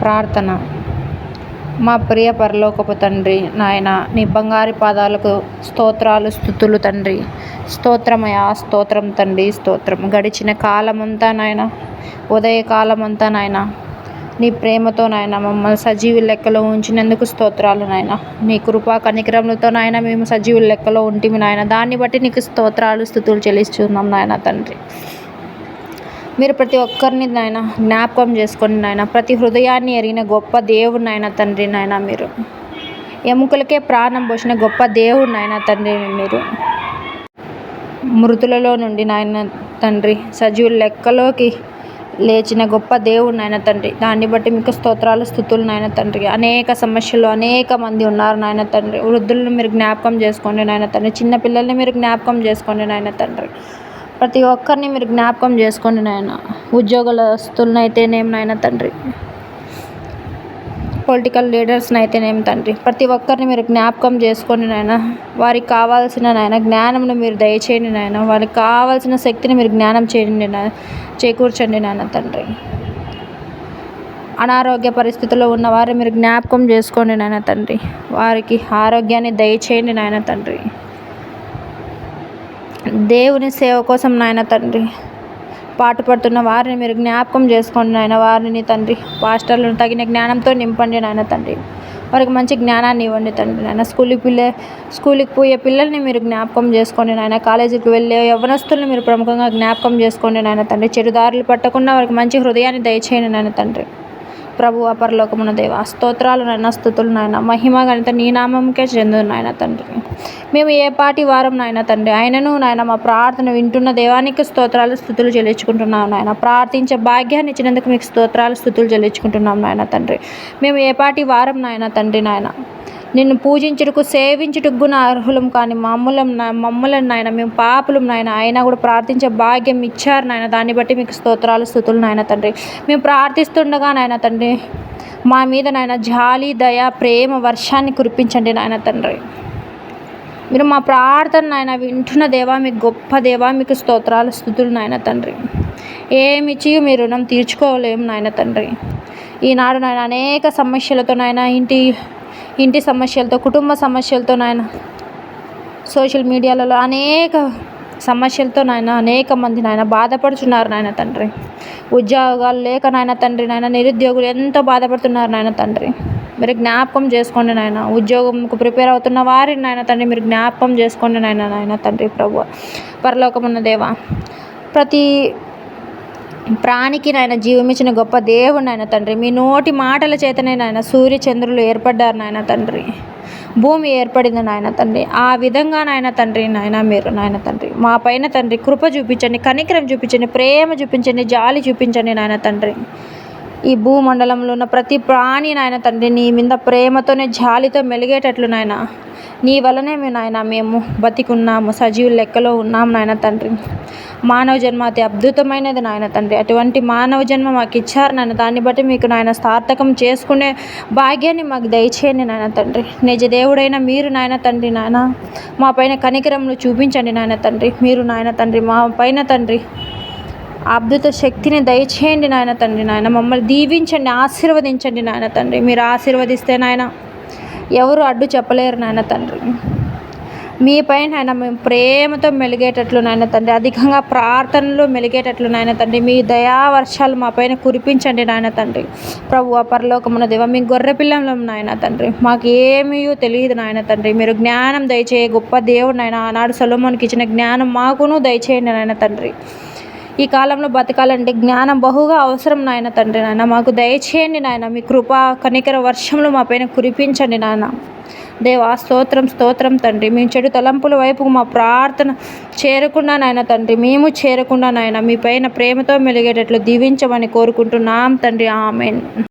ప్రార్థన. మా ప్రియ పరలోకపు తండ్రి నాయన, నీ బంగారు పాదాలకు స్తోత్రాలు స్తుతులు తండ్రి. స్తోత్రమయా, స్తోత్రం తండ్రి, స్తోత్రం. గడిచిన కాలమంతా నాయన, ఉదయకాలమంతా నాయన, నీ ప్రేమతో నాయన మమ్మల్ని సజీవుల లెక్కలో ఉంచినందుకు స్తోత్రాలు నాయన. నీ కృపా కనికరములతో నాయన మేము సజీవుల లెక్కలో ఉంటిమి నాయన. దాన్ని బట్టి నీకు స్తోత్రాలు స్తుతులు చెల్లిస్తున్నాం నాయన తండ్రి. మీరు ప్రతి ఒక్కరిని నాయన జ్ఞాపకం చేసుకోండి నాయన. ప్రతి హృదయాన్ని ఎరిగిన గొప్ప దేవుడు నాయన తండ్రి నాయన. మీరు ఎముకలకే ప్రాణం పోసిన గొప్ప దేవుడు నాయన తండ్రి. మీరు మృతులలో నుండి నాయన తండ్రి సజీవుల లెక్కలోకి లేచిన గొప్ప దేవుడు నాయన తండ్రి. దాన్ని బట్టి మీకు స్తోత్రాలు స్తుతులు నాయన తండ్రి. అనేక సమస్యలు అనేక మంది ఉన్నారు నాయన తండ్రి. వృద్ధులను మీరు జ్ఞాపకం చేసుకోండి నాయన తండ్రి. చిన్న పిల్లల్ని మీరు జ్ఞాపకం చేసుకోండి నాయన తండ్రి. ప్రతి ఒక్కరిని మీరు జ్ఞాపకం చేసుకోండి నాయన. ఉద్యోగస్తులను అయితేనేం నాయన తండ్రి, పొలిటికల్ లీడర్స్ని అయితేనేం తండ్రి, ప్రతి ఒక్కరిని మీరు జ్ఞాపకం చేసుకోండి నాయన. వారికి కావాల్సిన నాయన జ్ఞానంను మీరు దయచేయండి నాయన. వారికి కావాల్సిన శక్తిని మీరు జ్ఞానం చేయండి నాయన, చేకూర్చండి నాయన తండ్రి. అనారోగ్య పరిస్థితుల్లో ఉన్న వారిని మీరు జ్ఞాపకం చేసుకోండి నాయన తండ్రి. వారికి ఆరోగ్యాన్ని దయచేయండి నాయన తండ్రి. దేవుని సేవ కోసం నాయన తండ్రి పాటుపడుతున్న వారిని మీరు జ్ఞాపకం చేసుకోండి నాయన. వారిని తండ్రి పాస్టర్లను తగిన జ్ఞానంతో నింపండి నాయన తండ్రి. వారికి మంచి జ్ఞానాన్ని ఇవ్వండి తండ్రి నాయన. స్కూల్కి పోయే పిల్లల్ని మీరు జ్ఞాపకం చేసుకోండి నాయన. కాలేజీకి వెళ్ళే యవ్వనస్తుల్ని మీరు ప్రముఖంగా జ్ఞాపకం చేసుకోండి నాయన తండ్రి. చెడుదారులు పట్టకుండా వారికి మంచి హృదయాన్ని దయచేయండి నాయన తండ్రి. ప్రభు పరలోకమున్న దేవ, స్తోత్రాలు నాయన, స్తుతులు నాయన. మహిమ ఘనత నీ నామంకే చెందు నాయన తండ్రి. మేము ఏ పాటి వారం నాయన తండ్రి, ఆయనను నాయన మా ప్రార్థన వింటున్న దేవానికి స్తోత్రాలు స్తుతులు చెల్లించుకుంటున్నాం నాయన. ప్రార్థించే భాగ్యాన్ని ఇచ్చినందుకు మీకు స్తోత్రాలు స్తుతులు చెల్లించుకుంటున్నాం నాయన తండ్రి. మేము ఏ పాటి వారం నాయన తండ్రి నాయన, నిన్ను పూజించుటకు సేవించుటకు గుణ అర్హులం కానీ మమ్మలను నాయన మేము పాపులం నాయన. అయినా కూడా ప్రార్థించే భాగ్యం ఇచ్చారు నాయన. దాన్ని బట్టి మీకు స్తోత్రాలు స్తుతులు నాయన తండ్రి. మేము ప్రార్థిస్తుండగా నాయన తండ్రి మా మీద నాయన జాలి దయ ప్రేమ వర్షాన్ని కురిపించండి నాయన తండ్రి. మీరు మా ప్రార్థన నాయన వింటున్న దేవా, మీకు గొప్ప దేవా, మీకు స్తోత్రాలు స్తుతులు నాయన తండ్రి. ఏమిచ్చి మీ రుణం తీర్చుకోలేము నాయన తండ్రి. ఈనాడు నాయన అనేక సమస్యలతో నాయన, ఇంటి సమస్యలతో, కుటుంబ సమస్యలతో నాయన, సోషల్ మీడియాలలో అనేక సమస్యలతో నాయన అనేక మంది నాయన బాధపడుతున్నారు నాయన తండ్రి. ఉద్యోగాలు లేక నాయన తండ్రి నాయన నిరుద్యోగులు ఎంతో బాధపడుతున్నారు నాయన తండ్రి. మీరు జ్ఞాపకం చేసుకోండి నాయన. ఉద్యోగంకు ప్రిపేర్ అవుతున్న వారిని నాయన తండ్రి మీరు జ్ఞాపకం చేసుకోండి నాయన తండ్రి. ప్రభు పరలోకమున్న దేవ, ప్రతి ప్రాణికి నాయన జీవమిచ్చిన గొప్ప దేవుడు నాయన తండ్రి. మీ నోటి మాటల చేతనే నాయన సూర్య చంద్రులు ఏర్పడ్డారు నాయన తండ్రి. భూమి ఏర్పడింది నాయన తండ్రి. ఆ విధంగా నాయన తండ్రి నాయన మీరు నాయన తండ్రి మా పైన తండ్రి కృప చూపించండి, కనికరం చూపించండి, ప్రేమ చూపించండి, జాలి చూపించండి నాయన తండ్రి. ఈ భూమండలంలో ఉన్న ప్రతి ప్రాణి నాయన తండ్రి నీ మీద ప్రేమతోనే జాలితో మెలిగేటట్లు నాయన, నీ వలనే మేము బతికున్నాము, సజీవుల లెక్కలో ఉన్నాము నాయన తండ్రి. మానవ జన్మ అతి అద్భుతమైనది నాయన తండ్రి. అటువంటి మానవ జన్మ మాకు ఇచ్చారు నాయన. దాన్ని బట్టి మీకు నాయన సార్థకం చేసుకునే భాగ్యాన్ని మాకు దయచేయండి నాయన తండ్రి. నిజ దేవుడైన మీరు నాయన తండ్రి నాయన మా పైన కనికరములు చూపించండి నాయన తండ్రి. మీరు నాయన తండ్రి మా పైన తండ్రి అద్భుత శక్తిని దయచేయండి నాయన తండ్రి నాయన. మమ్మల్ని దీవించండి, ఆశీర్వదించండి నాయన తండ్రి. మీరు ఆశీర్వదిస్తే నాయన ఎవరు అడ్డు చెప్పలేరు నాయన తండ్రి. మీ పైన నాయన మేము ప్రేమతో మెలిగేటట్లు నాయన తండ్రి, అధికంగా ప్రార్థనలు మెలిగేటట్లు నాయన తండ్రి మీ దయావర్షాలు మా పైన కురిపించండి నాయన తండ్రి. ప్రభు పరలోకమున్న దేవ, మీ గొర్రె పిల్లలం నాయన తండ్రి. మాకు ఏమీ తెలియదు నాయన తండ్రి. మీరు జ్ఞానం దయచేయ గొప్ప దేవుడు నాయన. ఆనాడు సొలొమోనుకి ఇచ్చిన జ్ఞానం మాకును దయచేయండి నాయన తండ్రి. ఈ కాలంలో బతకాలంటే జ్ఞానం బహుగా అవసరం నాయన తండ్రి నాయన. మాకు దయచేయండి నాయన. మీ కృపా కనికర వర్షంలో మా పైన కురిపించండి నాయన. దేవా స్తోత్రం తండ్రి. మేము చెడు తలంపుల వైపుకు మా ప్రార్థన చేరకుండా నాయన తండ్రి, మేము చేరకుండా నాయన మీ పైన ప్రేమతో మెలిగేటట్లు దీవించమని కోరుకుంటున్నాం తండ్రి. ఆమేన్.